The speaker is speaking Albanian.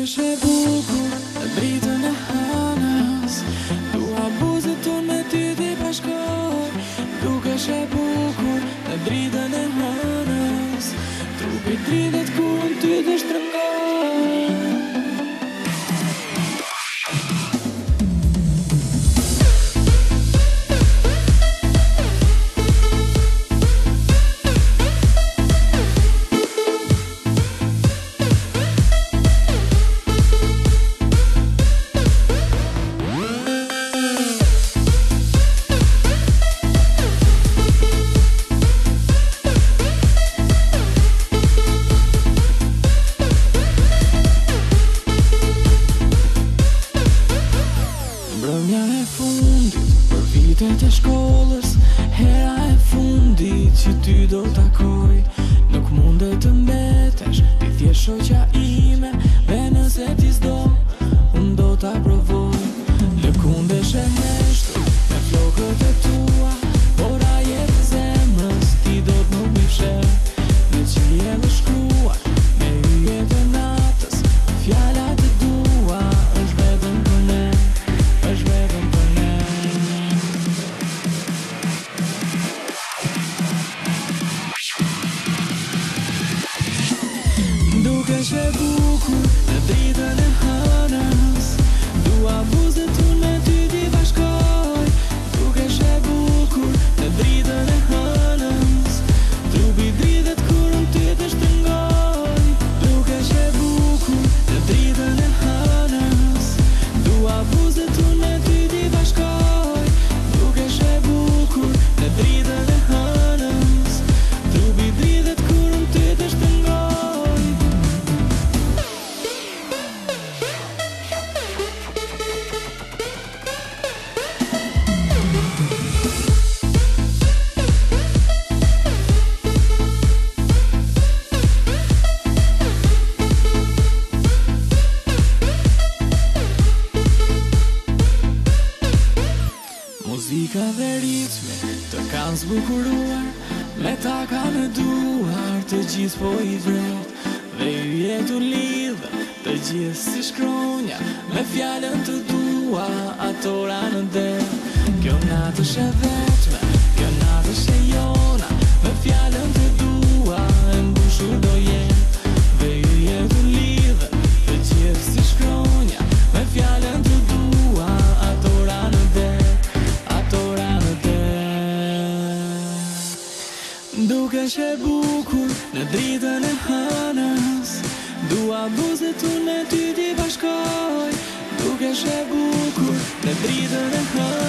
Dukesh e bukur në dritën e hënës, dua buzët unë me ty t'i bashkoj. Dukesh e bukur në dritën e hënës, trupi dridhet kur unë ty të shtrëngoj. Mbrëmja e fundit për vitet e shkollës, hera e fundit që ty do takoj. Nuk mundet të mbetesh, ti thjesht shoqja ime, dhe nëse ti s'do, unë do ta provoj. Lëkundesh e heshtur me flokët e tua, por ajet e zemrës ti do t'nuk mi fsheh. Në qiell e shkruar me yjet e natës, fjalat e tua është vetëm për ne. Dukesh e bukur në dritën e hënës, dua buzët unë me ty t'i bashkoj. Dukesh e bukur në dritën e hënës, trupi dridhet kur unë ty të shtrëngoj. Dukesh e bukur në dritën e hënës, dua buzët unë me ty t'i bashkoj. Dukesh e bukur në dritën e hënës, trupi dridhet kur unë ty të shtrëngoj. Muzika dhe ritmi të kanë zbukuruar, me ta kanë duar të gjithë po i vret. Dhe yjet u lidhën të gjithë si shkronja, me fjallën të dua ato ranë der. Kjo natë është e vetme, kjo natë është e jona, me fjallën të dua e mbushur do jem. Dhe yjet u lidhën të gjithë si shkronja, me fjallën të dua ato ranë der. Dukesh e bukur në dritën e hënës, dua buzët unë me ty t'i bashkoj. Dukesh e bukur në dritën e hënës.